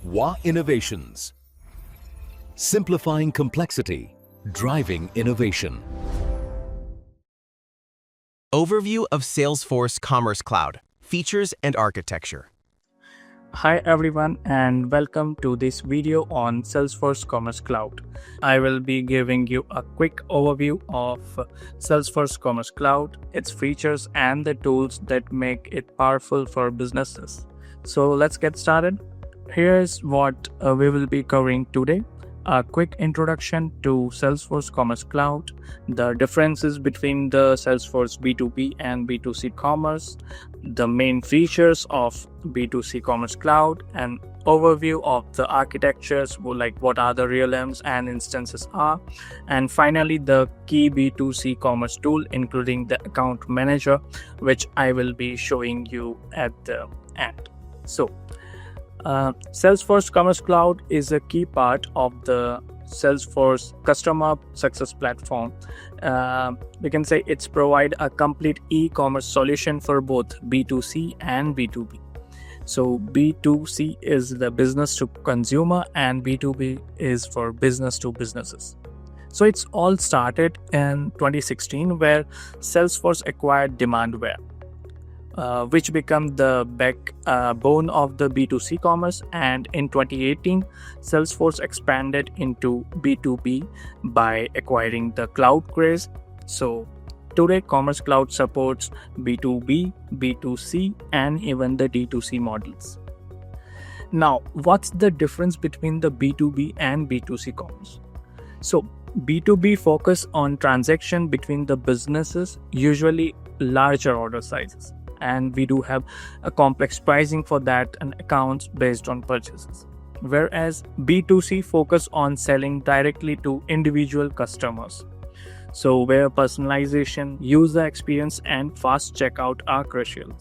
Wahinnovations. Simplifying complexity, driving innovation. Overview of Salesforce Commerce Cloud, features and architecture. Hi everyone and welcome to this video on Salesforce Commerce Cloud. I will be giving you a quick overview of Salesforce Commerce Cloud, its features and the tools that make it powerful for businesses. So let's get started. Here's what we will be covering today. A quick introduction to Salesforce Commerce Cloud, the differences between the Salesforce B2B and B2C Commerce, the main features of B2C Commerce Cloud, an overview of the architectures, like what are the realms and instances are, and finally the key B2C Commerce tool, including the account manager, which I will be showing you at the end. So, Salesforce Commerce Cloud is a key part of the Salesforce customer success platform. We can say it's provide a complete e-commerce solution for both B2C and B2B. So B2C is the business to consumer and B2B is for business to businesses. So it's all started in 2016 where Salesforce acquired Demandware, which became the backbone of the B2C commerce, and in 2018 Salesforce expanded into B2B by acquiring the Cloud Craze. So today Commerce Cloud supports B2B, B2C and even the D2C models. Now, what's the difference between the B2B and B2C commerce? So B2B focus on transaction between the businesses, usually larger order sizes, and we do have a complex pricing for that and accounts based on purchases. Whereas B2C focus on selling directly to individual customers. So where personalization, user experience and fast checkout are crucial.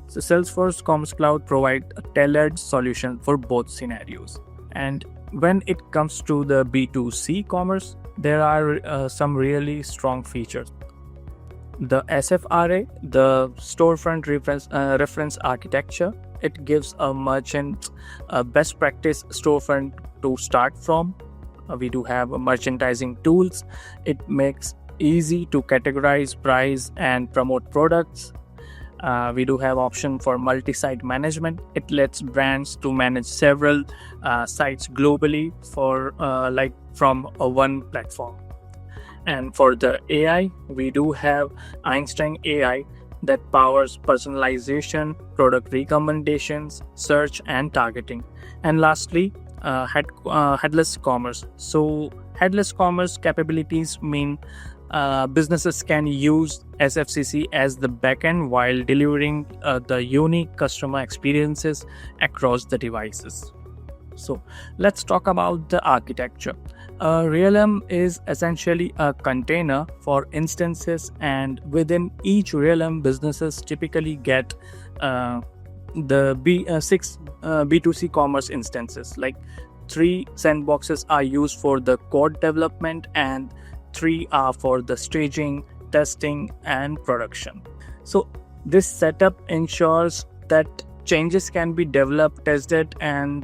So Salesforce Commerce Cloud provides a tailored solution for both scenarios. And when it comes to the B2C commerce, there are some really strong features. The SFRA, the storefront reference architecture, it gives a merchant a best practice storefront to start from. We do have merchandising tools. It makes easy to categorize, price and promote products. We do have option for multi-site management. It lets brands to manage several sites globally for from one platform. And for the AI, we do have Einstein AI that powers personalization, product recommendations, search and targeting. And lastly, headless commerce. So headless commerce capabilities mean businesses can use SFCC as the backend while delivering the unique customer experiences across the devices. So let's talk about the architecture. A realm is essentially a container for instances, and within each realm, businesses typically get six B2C commerce instances. Like 3 sandboxes are used for the code development and 3 are for the staging, testing and production. So this setup ensures that changes can be developed, tested and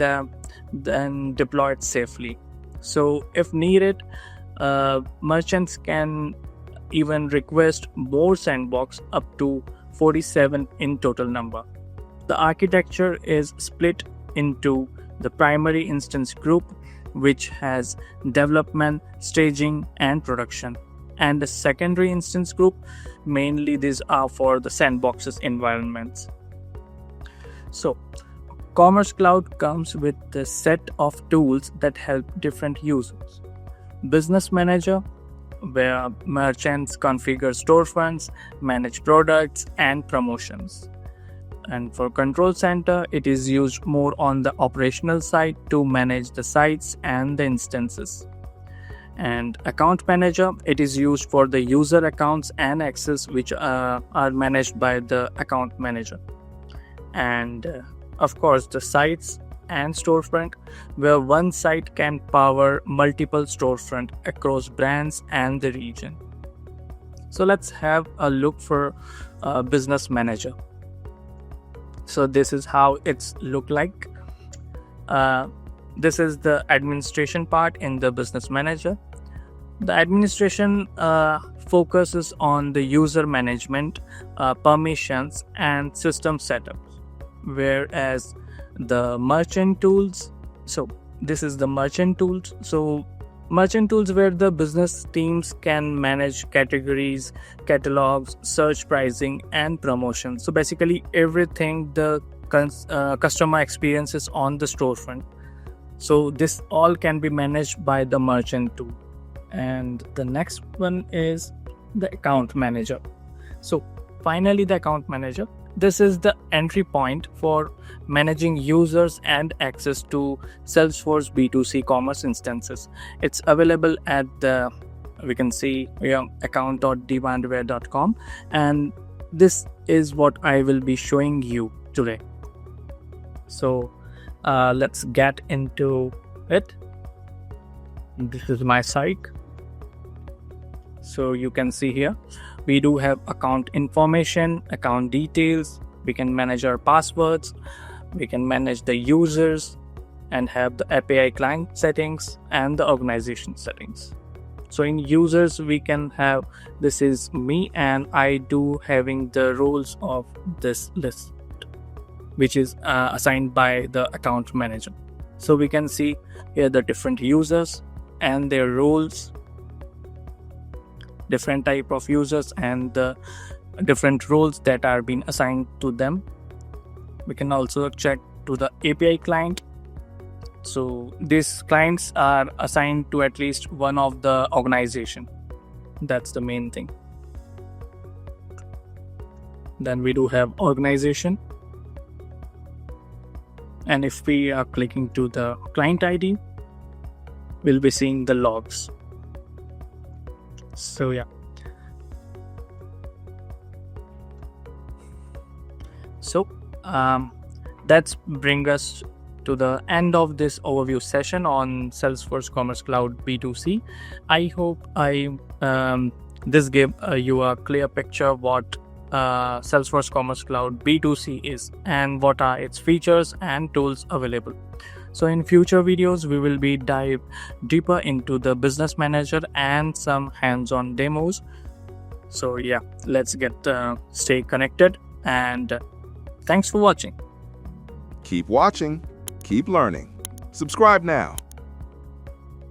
then deployed safely. So if needed, merchants can even request more sandbox, up to 47 in total number. The architecture is split into the primary instance group, which has development, staging and production, and the secondary instance group, mainly these are for the sandboxes environments. So Commerce Cloud comes with a set of tools that help different users. Business Manager, where merchants configure storefronts, manage products and promotions. And for Control Center, it is used more on the operational side to manage the sites and the instances. And Account Manager, it is used for the user accounts and access, which are managed by the account manager. And of course, the sites and storefront, where one site can power multiple storefront across brands and the region. So let's have a look for Business Manager. So this is how it's look like. This is the administration part in the business manager. The administration focuses on the user management, permissions, and system setups, whereas the merchant tools. So this is the merchant tools. So merchant tools where the business teams can manage categories, catalogs, search pricing, and promotions. So basically everything the customer experiences on the storefront. So this all can be managed by the merchant tool. And the next one is the account manager. So finally, the account manager. This is the entry point for managing users and access to Salesforce B2C commerce instances. It's available at the, we can see, account.demandware.com, and this is what I will be showing you today. So let's get into it. This is my site. So you can see here we do have account information, account details. We can manage our passwords, we can manage the users, and have the API client settings and the organization settings. So in users we can have, this is me, and I do having the roles of this list, which is assigned by the account manager. So we can see here the different users and their roles, different type of users and the different roles that are being assigned to them. We can also check to the API client. So these clients are assigned to at least one of the organization. That's the main thing. Then we do have organization. And if we are clicking to the client ID, we'll be seeing the logs. So yeah. So that's bring us to the end of this overview session on Salesforce Commerce Cloud B2C. I hope this gave you a clear picture what Salesforce Commerce Cloud B2C is and what are its features and tools available. So in future videos, we will be dive deeper into the business manager and some hands-on demos. So yeah, let's get stay connected, and thanks for watching. Keep watching, keep learning. Subscribe now.